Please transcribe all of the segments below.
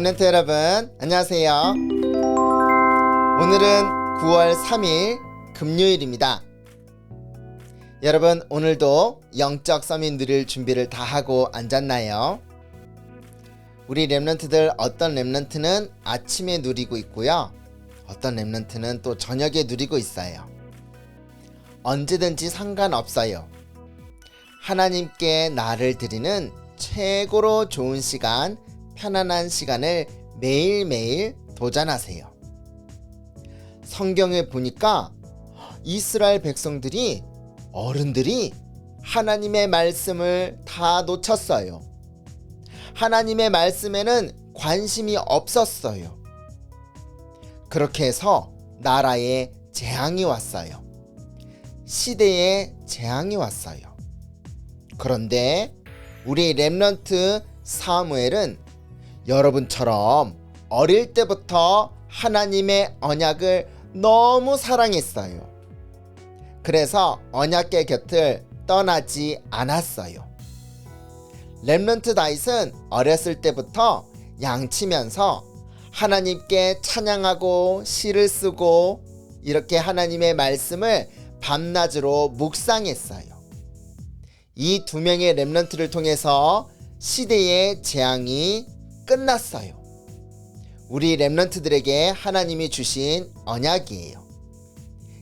렘넌트 여러분, 안녕하세요. 오늘은 9월 3일 금요일입니다. 여러분, 오늘도 영적 서밋 누릴 준비를 다 하고 앉았나요? 우리 렘넌트들 어떤 렘넌트는 아침에 누리고 있고요, 어떤 렘넌트는 또 저녁에 누리고 있어요. 언제든지 상관없어요. 하나님께 나를 드리는 최고로 좋은 시간, 편안한 시간을 매일매일 도전하세요. 성경에 보니까 이스라엘 백성들이, 어른들이 하나님의 말씀을 다 놓쳤어요. 하나님의 말씀에는 관심이 없었어요. 그렇게 해서 나라에 재앙이 왔어요. 시대에 재앙이 왔어요. 그런데 우리 렘넌트 사무엘은 여러분처럼 어릴 때부터 하나님의 언약을 너무 사랑했어요. 그래서 언약궤 곁을 떠나지 않았어요. 렘넌트 다윗은 어렸을 때부터 양치면서 하나님께 찬양하고 시를 쓰고 이렇게 하나님의 말씀을 밤낮으로 묵상했어요. 이 두 명의 렘넌트를 통해서 시대의 재앙이 끝났어요. 우리 렘넌트들에게 하나님이 주신 언약이에요.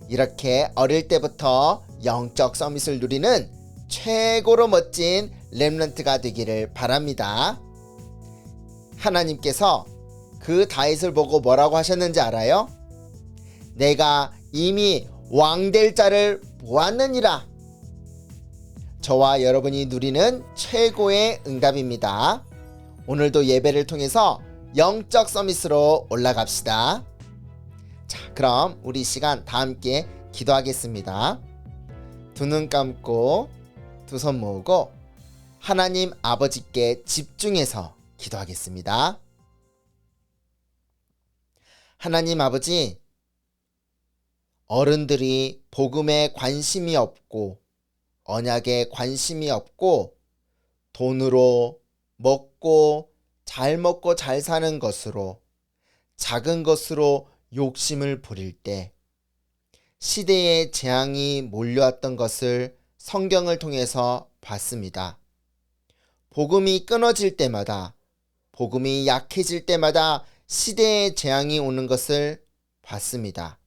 이렇게 어릴 때부터 영적 서밋을 누리는 최고로 멋진 렘넌트가 되기를 바랍니다. 하나님께서 그 다윗을 보고 뭐라고 하셨는지 알아요? 내가 이미 왕될 자를 보았느니라. 저와 여러분이 누리는 최고의 응답입니다. 오늘도 예배를 통해서 영적 서밋으로 올라갑시다. 자, 그럼 우리 시간 다 함께 기도하겠습니다. 두 눈 감고 두 손 모으고 하나님 아버지께 집중해서 기도하겠습니다. 하나님 아버지, 어른들이 복음에 관심이 없고 언약에 관심이 없고 돈으로 먹고 잘 사는 것으로, 작은 것으로 욕심을 부릴 때 시대의 재앙이 몰려왔던 것을 성경을 통해서 봤습니다. 복음이 끊어질 때마다, 복음이 약해질 때마다 시대의 재앙이 오는 것을 봤습니다.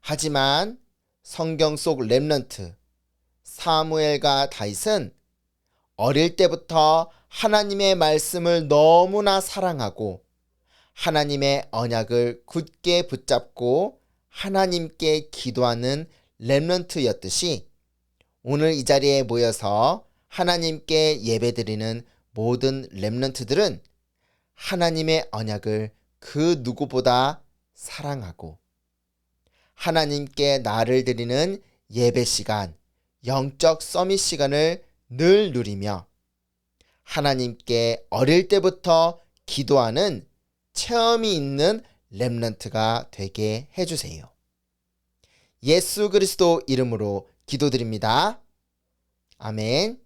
하지만 성경 속 렘넌트 사무엘과 다윗은 어릴 때부터 하나님의 말씀을 너무나 사랑하고 하나님의 언약을 굳게 붙잡고 하나님께 기도하는 렘넌트였듯이 오늘 이 자리에 모여서 하나님께 예배드리는 모든 렘넌트들은 하나님의 언약을 그 누구보다 사랑하고 하나님께 나를 드리는 예배 시간, 영적 서밋 시간을 늘 누리며 하나님께 어릴 때부터 기도하는 체험이 있는 렘넌트가 되게 해주세요. 예수 그리스도 이름으로 기도드립니다. 아멘.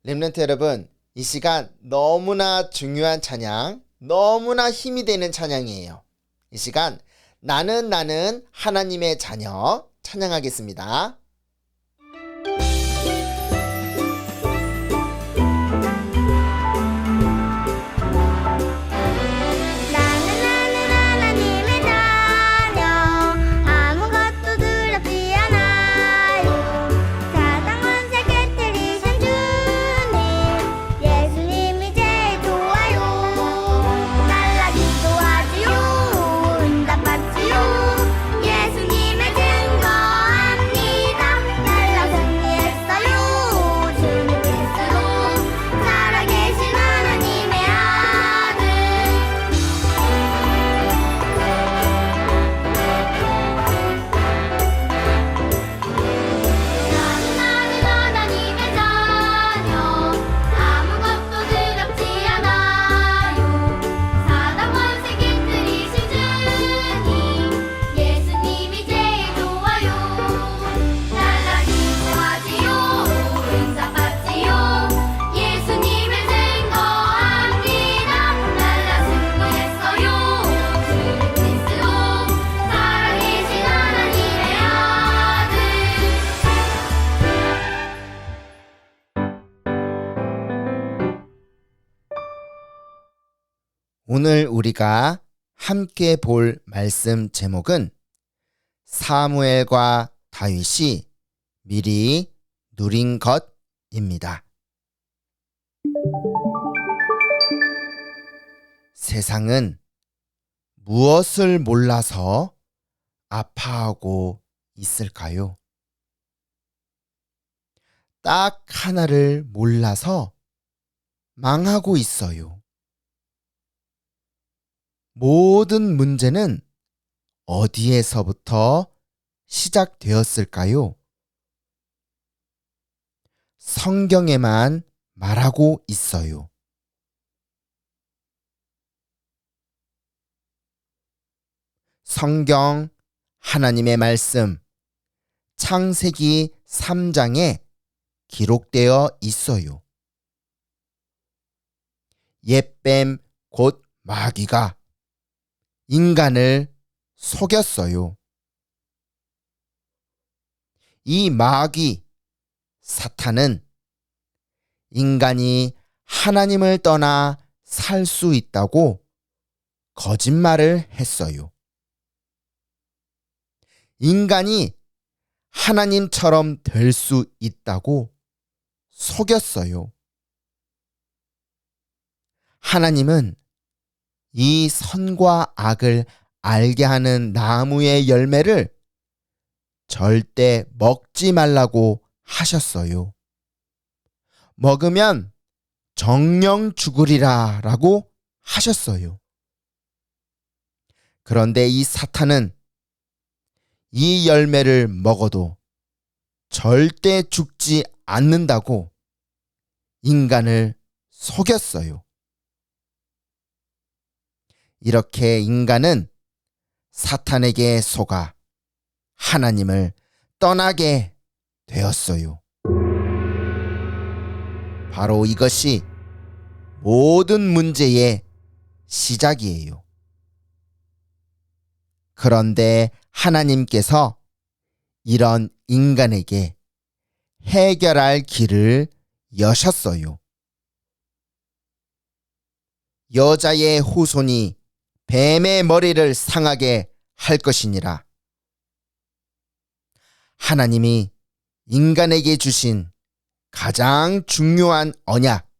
렘넌트 여러분, 이 시간 너무나 중요한 찬양, 너무나 힘이 되는 찬양이에요. 이 시간 나는 하나님의 자녀 찬양하겠습니다. 예수님의 증거합니다. 오늘 우리가 함께 볼 말씀 제목은 사무엘과 다윗이 미리 누린 것입니다. 세상은 무엇을 몰라서 아파하고 있을까요? 딱 하나를 몰라서 망하고 있어요. 모든 문제는 어디에서부터 시작되었을까요? 성경에만 말하고 있어요. 성경 하나님의 말씀 창세기 3장에 기록되어 있어요. 옛뱀 곧 마귀가 인간을 속였어요. 이 마귀 사탄은 인간이 하나님을 떠나 살 수 있다고 거짓말을 했어요. 인간이 하나님처럼 될 수 있다고 속였어요. 하나님은 이 선과 악을 알게 하는 나무의 열매를 절대 먹지 말라고 하셨어요. 먹으면 정령 죽으리라 라고 하셨어요. 그런데 이 사탄은 이 열매를 먹어도 절대 죽지 않는다고 인간을 속였어요. 이렇게 인간은 사탄에게 속아 하나님을 떠나게 되었어요. 바로 이것이 모든 문제의 시작이에요. 그런데 하나님께서 이런 인간에게 해결할 길을 여셨어요. 여자의 후손이 뱀의 머리를 상하게 할 것이니라. 하나님이 인간에게 주신 가장 중요한 언약,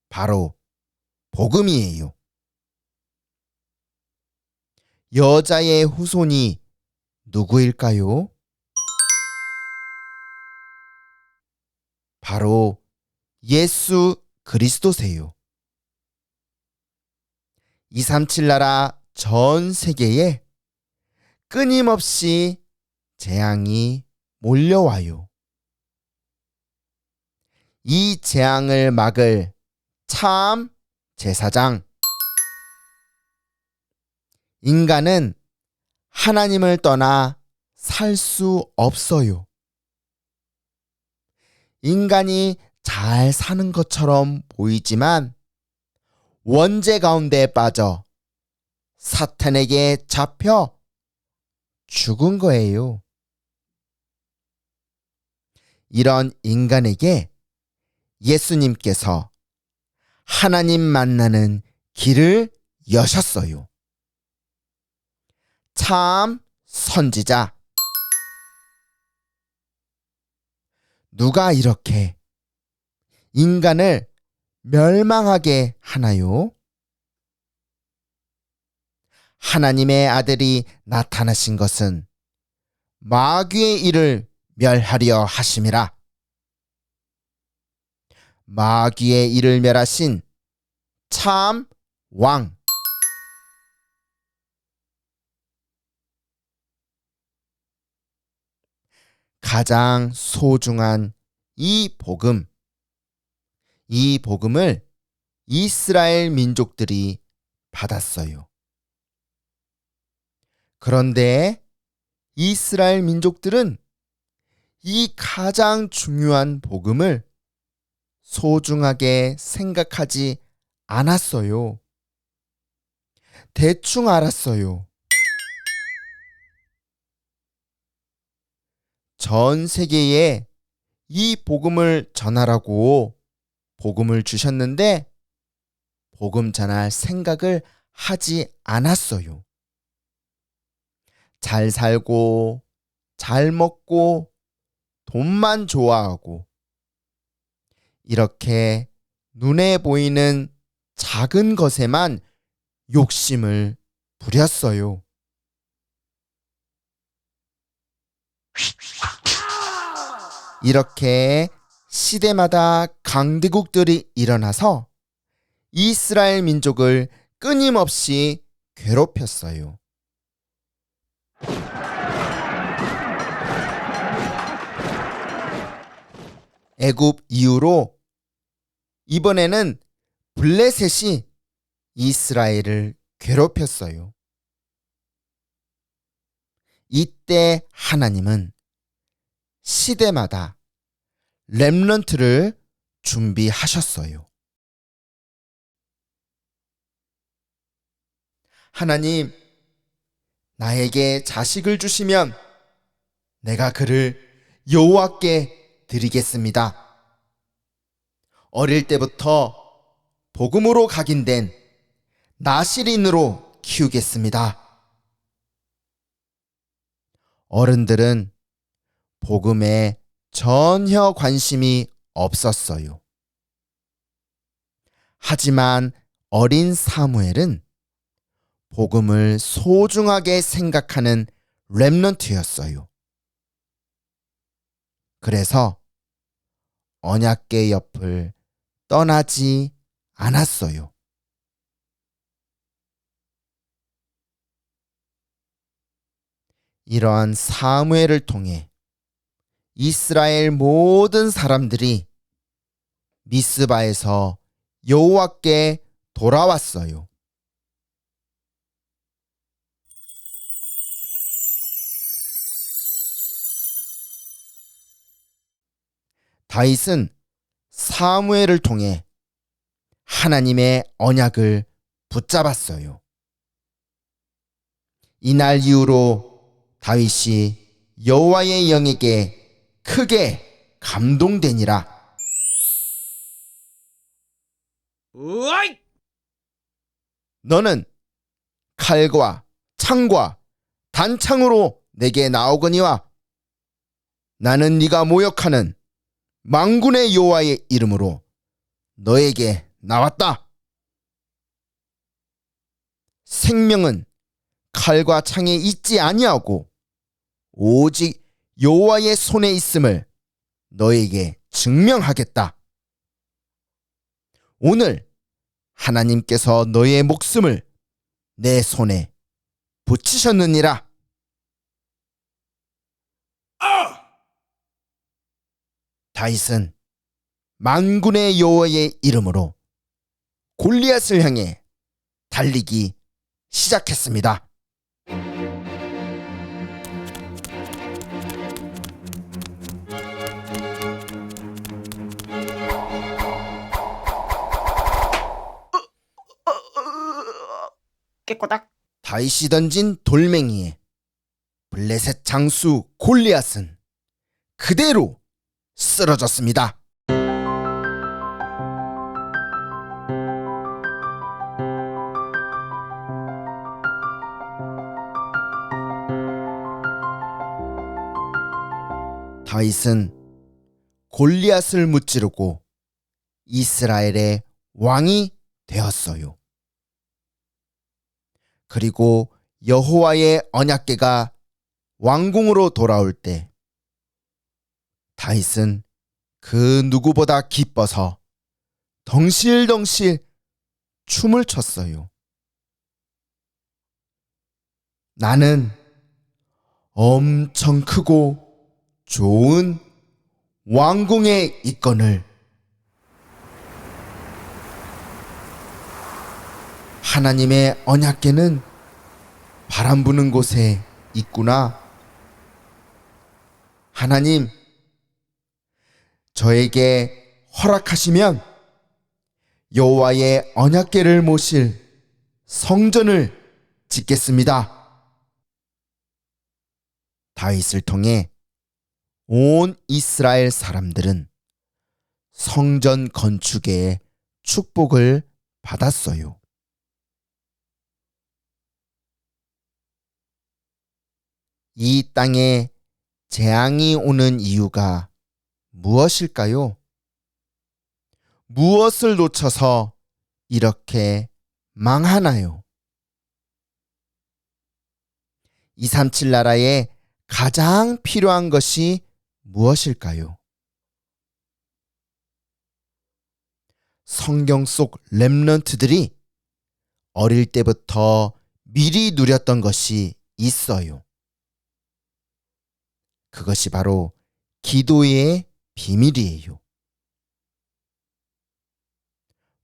바로 복음이에요. 여자의 후손이 누구일까요? 바로 예수 그리스도세요. 237 나라 전 세계에 끊임없이 재앙이 몰려와요. 이 재앙을 막을 참 제사장. 인간은 하나님을 떠나 살 수 없어요. 인간이 잘 사는 것처럼 보이지만 원죄 가운데 빠져 사탄에게 잡혀 죽은 거예요. 이런 인간에게 예수님께서 하나님 만나는 길을 여셨어요. 참 선지자. 누가 이렇게 인간을 멸망하게 하나요? 하나님의 아들이 나타나신 것은 마귀의 일을 멸하려 하심이라. 마귀의 일을 멸하신 참 왕. 가장 소중한 이 복음을 이스라엘 민족들이 받았어요. 그런데 이스라엘 민족들은 이 가장 중요한 복음을 소중하게 생각하지 않았어요. 대충 알았어요. 전 세계에 이 복음을 전하라고 복음을 주셨는데 복음 전할 생각을 하지 않았어요. 잘 살고, 잘 먹고, 돈만 좋아하고, 이렇게 눈에 보이는 작은 것에만 욕심을 부렸어요. 이렇게 시대마다 강대국들이 일어나서 이스라엘 민족을 끊임없이 괴롭혔어요. 애굽 이후로 이번에는 블레셋이 이스라엘을 괴롭혔어요. 이때 하나님은 시대마다 렘넌트를 준비하셨어요. 하나님, 나에게 자식을 주시면 내가 그를 여호와께 드리겠습니다. 어릴 때부터 복음으로 각인된 나실인으로 키우겠습니다. 어른들은 복음에 전혀 관심이 없었어요. 하지만 어린 사무엘은 복음을 소중하게 생각하는 렘넌트였어요. 그래서 언약궤 옆을 떠나지 않았어요. 이러한 사무엘을 통해 이스라엘 모든 사람들이 미스바에서 여호와께 돌아왔어요. 다윗은 사무엘을 통해 하나님의 언약을 붙잡았어요. 이날 이후로 다윗이 여호와의 영에게 크게 감동되니라. 으아이! 너는 칼과 창과 단창으로 내게 나오거니와 나는 네가 모욕하는 만군의 여호와의 이름으로 너에게 나왔다. 생명은 칼과 창에 있지 아니하고 오직 여호와의 손에 있음을 너에게 증명하겠다. 오늘 하나님께서 너의 목숨을 내 손에 붙이셨느니라. 다윗은 만군의 여호와의 이름으로 골리앗을 향해 달리기 시작했습니다. 깨꼬닥. 다윗이 던진 돌멩이에 블레셋 장수 골리앗은 그대로 쓰러졌습니다. 다윗은 골리앗을 무찌르고 이스라엘의 왕이 되었어요. 그리고 여호와의 언약궤가 왕궁으로 돌아올 때 다윗은 그 누구보다 기뻐서 덩실덩실 춤을 췄어요. 나는 엄청 크고 좋은 왕궁에 있거늘 하나님의 언약궤는 바람 부는 곳에 있구나. 하나님, 저에게 허락하시면 여호와의 언약궤를 모실 성전을 짓겠습니다. 다윗을 통해 온 이스라엘 사람들은 성전 건축의 축복을 받았어요. 이 땅에 재앙이 오는 이유가 무엇일까요? 무엇을 놓쳐서 이렇게 망하나요? 237 나라에 가장 필요한 것이 무엇일까요? 성경 속 렘넌트들이 어릴 때부터 미리 누렸던 것이 있어요. 그것이 바로 기도의 비밀이에요.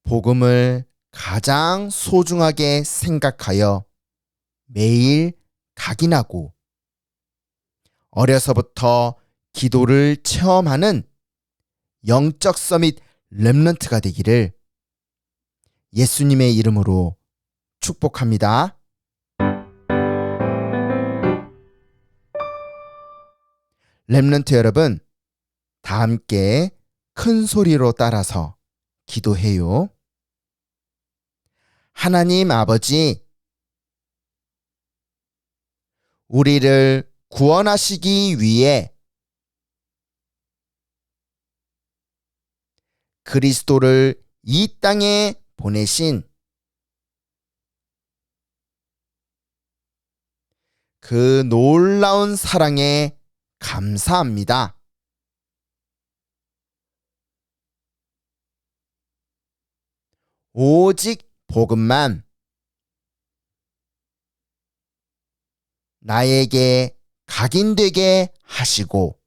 복음을 가장 소중하게 생각하여 매일 각인하고 어려서부터 기도를 체험하는 영적 서밋 렘넌트가 되기를 예수님의 이름으로 축복합니다. 렘넌트 여러분, 다 함께 큰 소리로 따라서 기도해요. 하나님 아버지, 우리를 구원하시기 위해 그리스도를 이 땅에 보내신 그 놀라운 사랑에 감사합니다. 오직 복음만 나에게 각인되게 하시고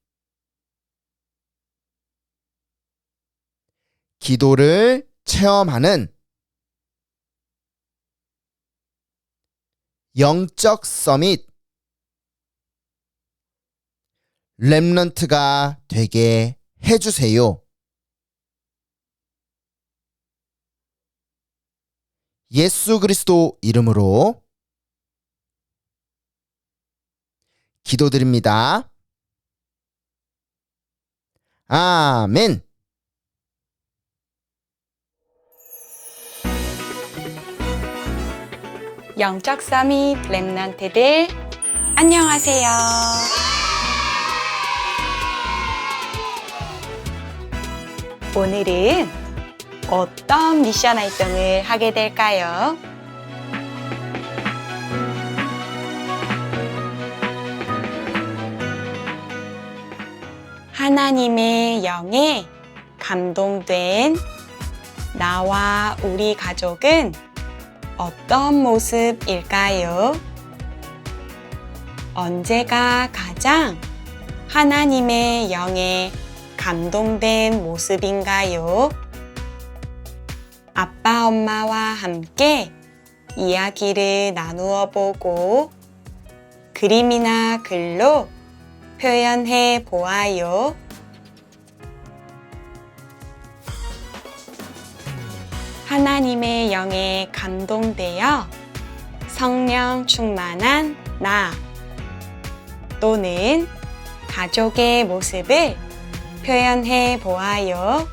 기도를 체험하는 영적 서밋 렘넌트가 되게 해주세요. 예수 그리스도 이름으로 기도드립니다. 아멘. 영적 서밋 렘넌트들 안녕하세요. 오늘은 어떤 미션 활동을 하게 될까요? 하나님의 영에 감동된 나와 우리 가족은 어떤 모습일까요? 언제가 가장 하나님의 영에 감동된 모습인가요? 아빠, 엄마와 함께 이야기를 나누어 보고 그림이나 글로 표현해 보아요. 하나님의 영에 감동되어 성령 충만한 나 또는 가족의 모습을 표현해 보아요.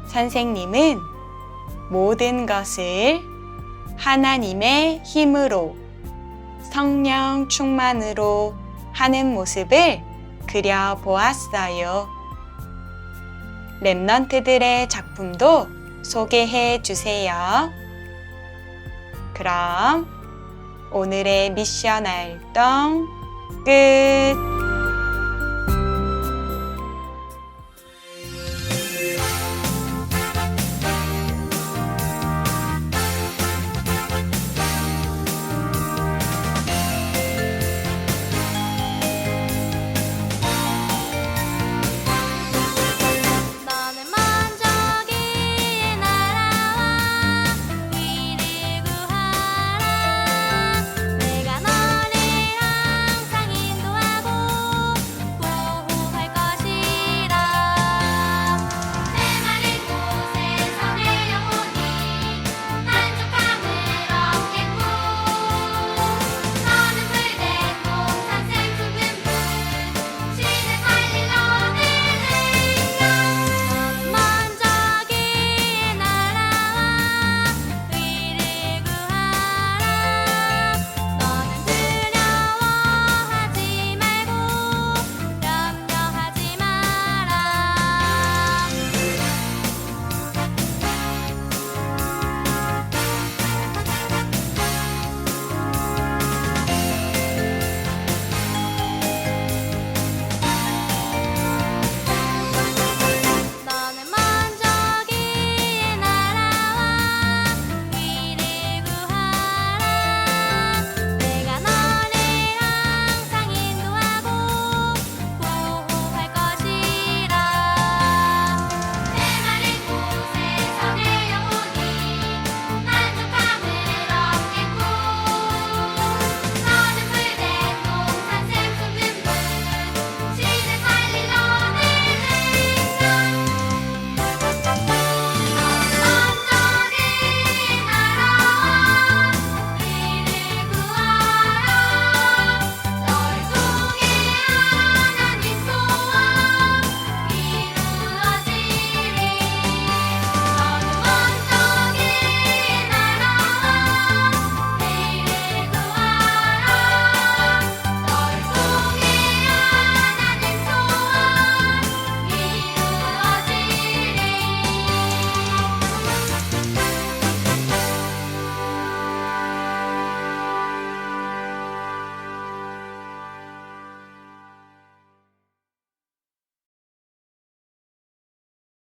선생님은 모든 것을 하나님의 힘으로 성령 충만으로 하는 모습을 그려보았어요. 랩넌트들의 작품도 소개해 주세요. 그럼 오늘의 미션 활동 끝!